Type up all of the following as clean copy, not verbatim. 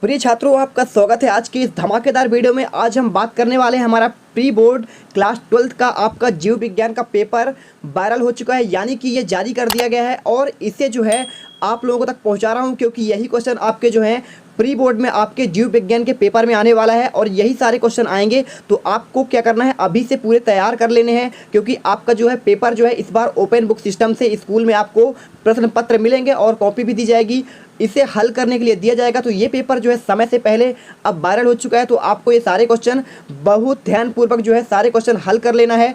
प्रिय छात्रों, आपका स्वागत है आज की इस धमाकेदार वीडियो में। आज हम बात करने वाले हैं हमारा प्री बोर्ड क्लास 12 का आपका जीव विज्ञान का पेपर वायरल हो चुका है, यानी कि ये जारी कर दिया गया है और इसे जो है आप लोगों तक पहुंचा रहा हूं, क्योंकि यही क्वेश्चन आपके जो हैं प्री बोर्ड में आपके जीव विज्ञान के पेपर में आने वाला है और यही सारे क्वेश्चन आएंगे। तो आपको क्या करना है, अभी से पूरे तैयार कर लेने हैं, क्योंकि आपका जो है पेपर जो है इस बार ओपन बुक सिस्टम से स्कूल में आपको प्रश्न पत्र मिलेंगे और कॉपी भी दी जाएगी। इसे हल करने के लिए दिया जाएगा। तो ये पेपर जो है समय से पहले अब वायरल हो चुका है, तो आपको ये सारे क्वेश्चन बहुत ध्यानपूर्वक जो है सारे क्वेश्चन हल कर लेना है।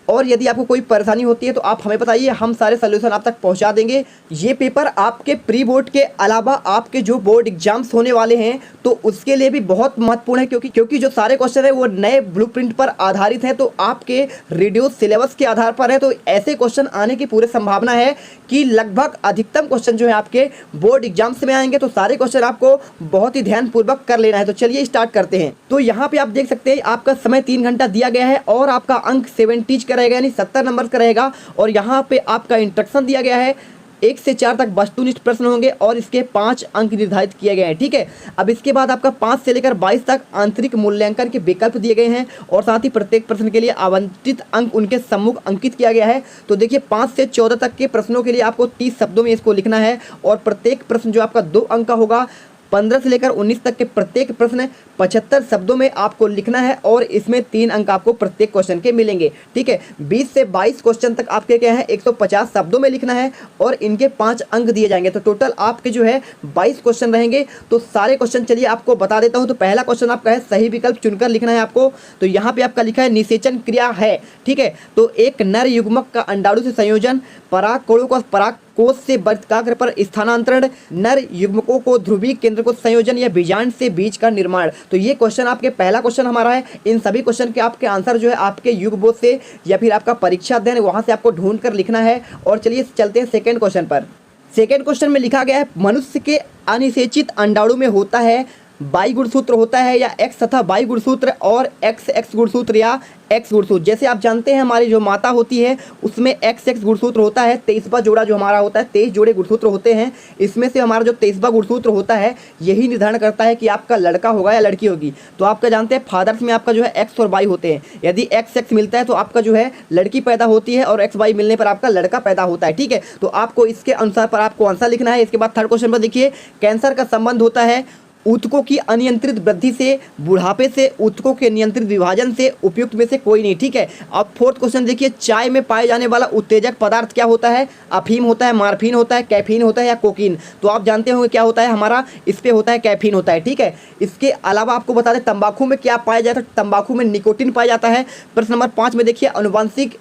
और यदि आपको कोई परेशानी होती है तो आप हमें बताइए, हम सारे सलूशन आप तक पहुंचा देंगे। ये पेपर आपके प्री बोर्ड के अलावा आपके जो बोर्ड एग्जाम्स होने वाले हैं तो उसके लिए भी बहुत महत्वपूर्ण है, क्योंकि जो सारे क्वेश्चन है वो नए ब्लूप्रिंट पर आधारित हैं, तो आपके रिड्यूस सिलेबस के आधार पर है। तो ऐसे क्वेश्चन आने की पूरी संभावना है कि लगभग अधिकतम क्वेश्चन जो है आपके बोर्ड एग्जाम्स में आएंगे। तो सारे क्वेश्चन आपको बहुत ही ध्यानपूर्वक कर लेना है। तो चलिए स्टार्ट करते हैं। तो यहाँ पे आप देख सकते हैं आपका समय 3 घंटा दिया गया है और आपका अंक 70 का रहेगा, यानी 70 नंबर का रहेगा। और यहाँ पे आपका इंस्ट्रक्शन दिया गया है 1 से 4 तक वस्तुनिष्ठ प्रश्न होंगे और इसके 5 अंक निर्धारित किए गए हैं। ठीक है, अब इसके बाद आपका 5 से लेकर 22 तक आंतरिक मूल्यांकन के विकल्प दिए गए हैं और साथ ही प्रत्येक प्रश्न के लिए आवंटित अंक उनके सम्मुख अंकित किया गया है। तो देखिए 5 से 14 तक के प्रश्नों के लिए आपको 30 शब्दों में इसको लिखना है और प्रत्येक प्रश्न जो आपका 2 अंक का होगा। 15 से लेकर 19 तक के प्रत्येक प्रश्न 75 शब्दों में आपको लिखना है और इसमें 3 अंक आपको प्रत्येक क्वेश्चन के मिलेंगे। ठीक है, 20 से 22 क्वेश्चन तक आपके क्या है 150 शब्दों में लिखना है और इनके 5 अंक दिए जाएंगे। तो टोटल आपके जो है 22 क्वेश्चन रहेंगे। तो सारे क्वेश्चन चलिए आपको बता देता हूं। तो पहला क्वेश्चन आपका है सही विकल्प चुनकर लिखना है आपको। तो यहाँ पे आपका लिखा है निषेचन क्रिया है। ठीक है, तो एक नर युग्मक का अंडाणु से संयोजन, परागकणों का परागकोश से वर्तिकाग्र पर स्थानांतरण, नर युग्मकों को ध्रुवीय केंद्र को संयोजन या बीजांड से बीज का निर्माण। तो ये क्वेश्चन आपके पहला क्वेश्चन हमारा है। इन सभी क्वेश्चन के आपके आंसर जो है आपके युगबोध से या फिर आपका परीक्षा अध्ययन वहां से आपको ढूंढ कर लिखना है। और चलिए चलते हैं सेकंड क्वेश्चन पर। सेकंड क्वेश्चन में लिखा गया है मनुष्य के अनिषेचित अंडाणु में होता है वाई गुणसूत्र होता है या एक्स तथा वाई गुणसूत्र और एक्स एक्स गुणसूत्र या एक्स गुणसूत्र। जैसे आप जानते हैं हमारी जो माता होती है उसमें एक्स एक्स गुणसूत्र होता है, 23वां जोड़ा जो हमारा होता है, 23 जोड़े गुणसूत्र होते हैं। इसमें से हमारा जो 23वां गुणसूत्र होता है यही निर्धारण करता है कि आपका लड़का होगा या लड़की होगी। तो आपका जानते हैं फादर्स में आपका जो है एक्स और वाई होते हैं। यदि एक्स एक्स मिलता है तो आपका जो है लड़की पैदा होती है और एक्स वाई मिलने पर आपका लड़का पैदा होता है। ठीक है, तो आपको इसके अनुसार पर आपको आंसर लिखना है। इसके बाद थर्ड क्वेश्चन पर देखिए, कैंसर का संबंध होता है ऊतकों की अनियंत्रित वृद्धि से, बुढ़ापे से, ऊतकों के नियंत्रित विभाजन से, उपयुक्त में से कोई नहीं। ठीक है, अब फोर्थ क्वेश्चन देखिए, चाय में पाए जाने वाला उत्तेजक पदार्थ क्या होता है? अफीम होता है, मार्फिन होता है, कैफीन होता है या कोकीन? तो आप जानते होंगे क्या होता है हमारा, इस पे होता है कैफीन होता है। ठीक है, इसके अलावा आपको बता दें तंबाकू में क्या पाया जाता है? तंबाकू में निकोटीन पाया जाता है। प्रश्न नंबर 5 में देखिए, अनुवांशिक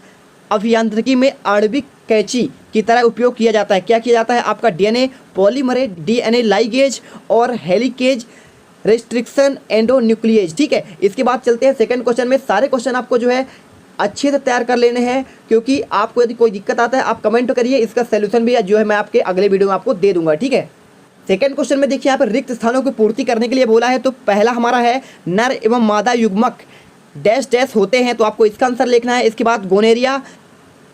अभियांत्रिकी में आणविक कैंची की तरह उपयोग किया जाता है। क्या किया जाता है? आपका डीएनए पॉलीमरेज, डीएनए लाइगेज और हेलिकेज रेस्ट्रिक्शन एंडोन्यूक्लिएज। ठीक है, इसके बाद चलते हैं सेकंड क्वेश्चन में। सारे क्वेश्चन आपको जो है अच्छे से तैयार कर लेने हैं, क्योंकि आपको यदि कोई दिक्कत आता है आप कमेंट करिए, इसका सोल्यूशन भी जो है मैं आपके अगले वीडियो में आपको दे दूंगा। ठीक है, सेकंड क्वेश्चन में देखिए यहाँ पर रिक्त स्थानों की पूर्ति करने के लिए बोला है। तो पहला हमारा है नर एवं मादा युग्मक डैश डैश होते हैं, तो आपको इसका आंसर लिखना है। इसके बाद गोनेरिया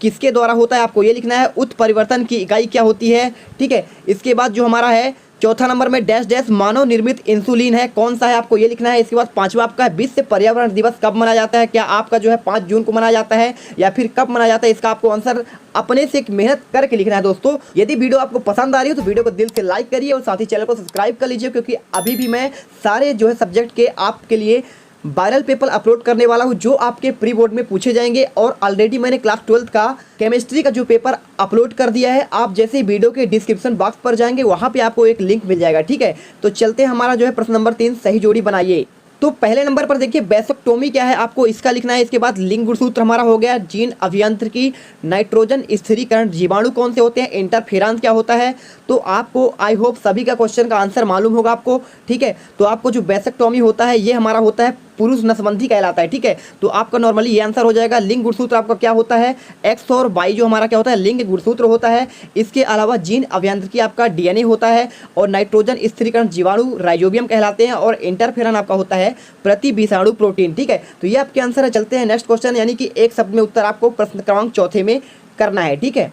किसके द्वारा होता है आपको ये लिखना है। उत्परिवर्तन की इकाई क्या होती है? ठीक है, इसके बाद जो हमारा है चौथा नंबर में डैश डैश मानव निर्मित इंसुलिन है, कौन सा है आपको ये लिखना है। इसके बाद पांचवा आपका है विश्व पर्यावरण दिवस कब मनाया जाता है? क्या आपका जो है 5 जून को मनाया जाता है या फिर कब मनाया जाता है? इसका आपको आंसर अपने से एक मेहनत करके लिखना है। दोस्तों यदि वीडियो आपको पसंद आ रही हो तो वीडियो को दिल से लाइक करिए और साथ ही चैनल को सब्सक्राइब कर लीजिए, क्योंकि अभी भी मैं सारे जो है सब्जेक्ट के आपके लिए वायरल पेपर अपलोड करने वाला हूं जो आपके प्री बोर्ड में पूछे जाएंगे। और ऑलरेडी मैंने क्लास 12 का केमिस्ट्री का जो पेपर अपलोड कर दिया है। आप जैसे वीडियो के डिस्क्रिप्शन बॉक्स पर जाएंगे वहां पे आपको एक लिंक मिल जाएगा। ठीक है, तो चलते हैं हमारा जो है प्रश्न नंबर 3 सही जोड़ी बनाइए। तो पहले नंबर पर देखिए बेसोक्टोमी क्या है आपको इसका लिखना है। इसके बाद लिंग गुणसूत्र हमारा हो गया, जीन अभियांत्रिकी, नाइट्रोजन स्थिरीकरण, जीवाणु कौन से होते हैं, इंटरफेरेंस क्या होता है। तो आपको आई होप सभी का क्वेश्चन का आंसर मालूम होगा आपको। ठीक है, तो आपको जो बेसोक्टोमी होता है ये हमारा होता है पुरुष नसबंधी कहलाता है। ठीक है, तो आपका नॉर्मली ये आंसर हो जाएगा। लिंग गुणसूत्र आपका क्या होता है? एक्स और वाई जो हमारा क्या होता है लिंग गुणसूत्र होता है। इसके अलावा जीन अभियांत्रिकी आपका डीएनए होता है और नाइट्रोजन स्थिरीकरण जीवाणु राइजोबियम कहलाते हैं और इंटरफेरन आपका होता है प्रति विषाणु प्रोटीन। ठीक है, तो ये आपके आंसर है। चलते हैं नेक्स्ट क्वेश्चन, यानी कि एक शब्द में उत्तर आपको प्रश्न क्रमांक 4 में करना है। ठीक है,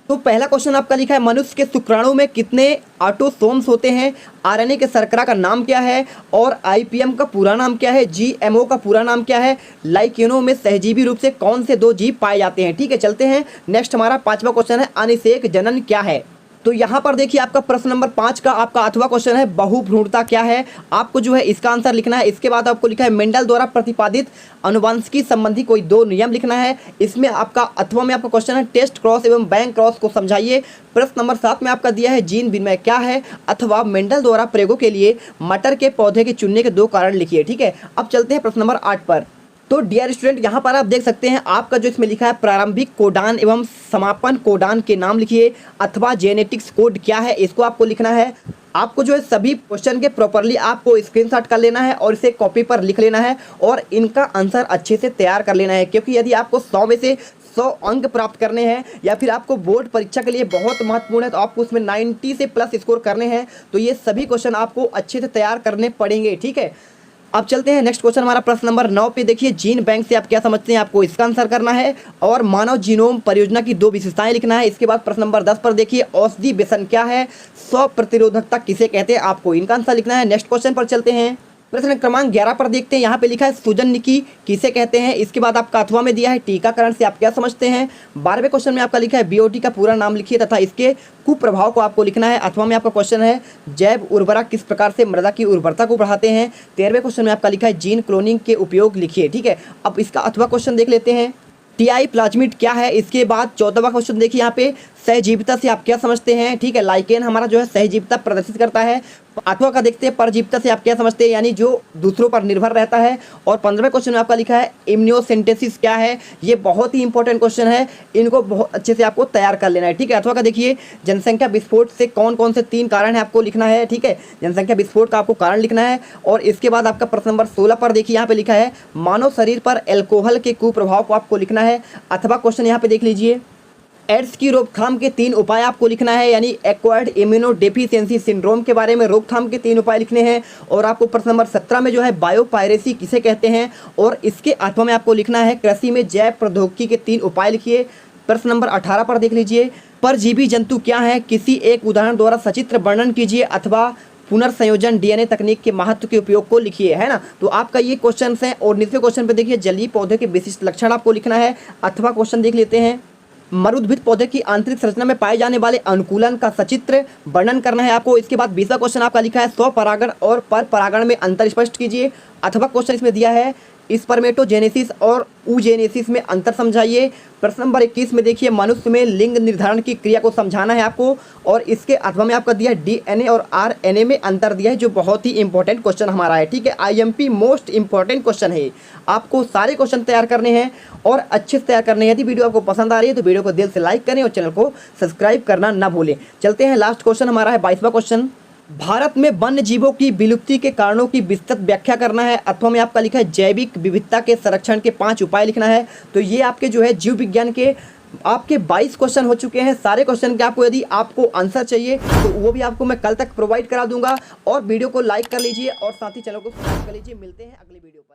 तो पहला क्वेश्चन आपका लिखा है, मनुष्य के शुक्राणु में कितने ऑटोसोम्स होते हैं? आरएनए के शर्करा का नाम क्या है? और आईपीएम का पूरा नाम क्या है? जीएमओ का पूरा नाम क्या है? लाइकेनों में सहजीवी रूप से कौन से दो जीव पाए जाते हैं? ठीक है, चलते हैं नेक्स्ट। हमारा पांचवा क्वेश्चन है, अनिषेक जनन क्या है? तो यहाँ पर देखिए आपका प्रश्न नंबर 5 का आपका 8वां क्वेश्चन है, बहुभ्रूणता क्या है? आपको जो है इसका आंसर लिखना है। इसके बाद आपको लिखा है, मेंडल द्वारा प्रतिपादित अनुवांशिकी संबंधी कोई 2 नियम लिखना है। इसमें आपका 8वां में आपका क्वेश्चन है, टेस्ट क्रॉस एवं बैंक क्रॉस को समझाइए। प्रश्न नंबर 7 में आपका दिया है, जीन विनिमय क्या है? अथवा मेंडल द्वारा प्रयोगों के लिए मटर के पौधे के चुनने के 2 कारण लिखिए। ठीक है, अब चलते हैं प्रश्न नंबर 8 पर। तो डियर स्टूडेंट, यहाँ पर आप देख सकते हैं आपका जो इसमें लिखा है, प्रारंभिक कोडान एवं समापन कोडान के नाम लिखिए। अथवा जेनेटिक्स कोड क्या है, इसको आपको लिखना है। आपको जो है सभी क्वेश्चन के प्रॉपरली आपको स्क्रीनशॉट कर लेना है और इसे कॉपी पर लिख लेना है और इनका आंसर अच्छे से तैयार कर लेना है, क्योंकि यदि आपको 100 में से 100 अंक प्राप्त करने हैं या फिर आपको बोर्ड परीक्षा के लिए बहुत महत्वपूर्ण है, तो आपको उसमें 90 से प्लस स्कोर करने हैं। तो ये सभी क्वेश्चन आपको अच्छे से तैयार करने पड़ेंगे। ठीक है, अब चलते हैं नेक्स्ट क्वेश्चन। हमारा प्रश्न नंबर 9 पे देखिए, जीन बैंक से आप क्या समझते हैं? आपको इसका आंसर करना है और मानव जीनोम परियोजना की 2 विशेषताएं लिखना है। इसके बाद प्रश्न नंबर 10 पर देखिए, औषधि व्यसन क्या है? स्व प्रतिरोधकता किसे कहते हैं? आपको इनका आंसर लिखना है। नेक्स्ट क्वेश्चन पर चलते हैं। प्रश्न क्रमांक 11 पर देखते हैं, यहाँ पे लिखा है, सुजननिकी किसे कहते हैं? इसके बाद आपका 8वां में दिया है, टीकाकरण से आप क्या समझते हैं? 12वें क्वेश्चन में आपका लिखा है, बीओटी का पूरा नाम लिखिए तथा इसके कुप्रभाव को आपको लिखना है। 8वां में आपका क्वेश्चन है, जैव उर्वरक किस प्रकार से मृदा की उर्वरता को बढ़ाते हैं? 13वें क्वेश्चन में आपका लिखा है, जीन क्लोनिंग के उपयोग लिखिए। ठीक है, अब इसका 8वां क्वेश्चन देख लेते हैं, टीआई प्लाज्मिड क्या है? इसके बाद 14वां क्वेश्चन देखिए, यहाँ पे सहजीविता से आप क्या समझते हैं? ठीक है, लाइकेन हमारा जो है सहजीविता प्रदर्शित करता है। 8वां का देखते हैं, परजीविता से आप क्या समझते हैं? यानी जो दूसरों पर निर्भर रहता है। और 15वें क्वेश्चन में आपका लिखा है, इम्यूनोसिंथेसिस क्या है? ये बहुत ही इंपॉर्टेंट क्वेश्चन है, इनको बहुत अच्छे से आपको तैयार कर लेना है। ठीक है, 8वां का देखिए, जनसंख्या विस्फोट से कौन कौन से 3 कारण है आपको लिखना है। ठीक है, जनसंख्या विस्फोट का आपको कारण लिखना है। और इसके बाद आपका प्रश्न नंबर 16 पर देखिए, यहाँ पे लिखा है, मानव शरीर पर एल्कोहल के कुप्रभाव को आपको लिखना है। अथवा क्वेश्चन यहाँ पे देख लीजिए, एड्स की रोकथाम के 3 उपाय आपको लिखना है, यानी एक्वायर्ड इम्यूनो डेफिशिएंसी सिंड्रोम के बारे में रोकथाम के 3 उपाय लिखने हैं। और आपको प्रश्न नंबर 17 में जो है, बायोपायरेसी किसे कहते हैं? और इसके 8वां में आपको लिखना है, कृषि में जैव प्रौद्योगिकी के 3 उपाय लिखिए। प्रश्न नंबर 18 पर देख लीजिए, परजीवी जंतु क्या है? किसी एक उदाहरण द्वारा सचित्र वर्णन कीजिए अथवा पुनर्संयोजन डीएनए तकनीक के महत्व के उपयोग को लिखिए, है ना। तो आपका ये क्वेश्चन है। और 19वें क्वेश्चन पे देखिए, जलीय पौधे के विशिष्ट लक्षण आपको लिखना है। अथवा क्वेश्चन देख लेते हैं, मरुद्भिद पौधे की आंतरिक संरचना में पाए जाने वाले अनुकूलन का सचित्र वर्णन करना है आपको। इसके बाद 20वां क्वेश्चन आपका लिखा है, स्वपरागण और परपरागण में अंतर स्पष्ट कीजिए। अथवा क्वेश्चन इसमें दिया है, स्पर्मेटोजेनेसिस और ऊजेनेसिस में अंतर समझाइए। प्रश्न नंबर 21 में देखिए, मनुष्य में लिंग निर्धारण की क्रिया को समझाना है आपको। और इसके 8वां में आपका दिया है, डीएनए और आरएनए में अंतर दिया है, जो बहुत ही इंपॉर्टेंट क्वेश्चन हमारा है। ठीक है, आईएमपी मोस्ट इंपॉर्टेंट क्वेश्चन है। आपको सारे क्वेश्चन तैयार करने हैं और अच्छे से तैयार करने हैं। यदि वीडियो आपको पसंद आ रही है तो वीडियो को दिल से लाइक करें और चैनल को सब्सक्राइब करना ना भूलें। चलते हैं, लास्ट क्वेश्चन हमारा है 22वां क्वेश्चन, भारत में वन्य जीवों की विलुप्ति के कारणों की विस्तृत व्याख्या करना है। अथवा में आपका लिखा है, जैविक विविधता के संरक्षण के 5 उपाय लिखना है। तो ये आपके जो है जीव विज्ञान के आपके 22 क्वेश्चन हो चुके हैं। सारे क्वेश्चन के आपको यदि आपको आंसर चाहिए तो वो भी आपको मैं कल तक प्रोवाइड करा दूंगा। और वीडियो को लाइक कर लीजिए और साथ ही चैनल को सब्सक्राइब कर लीजिए। मिलते हैं अगली वीडियो पर।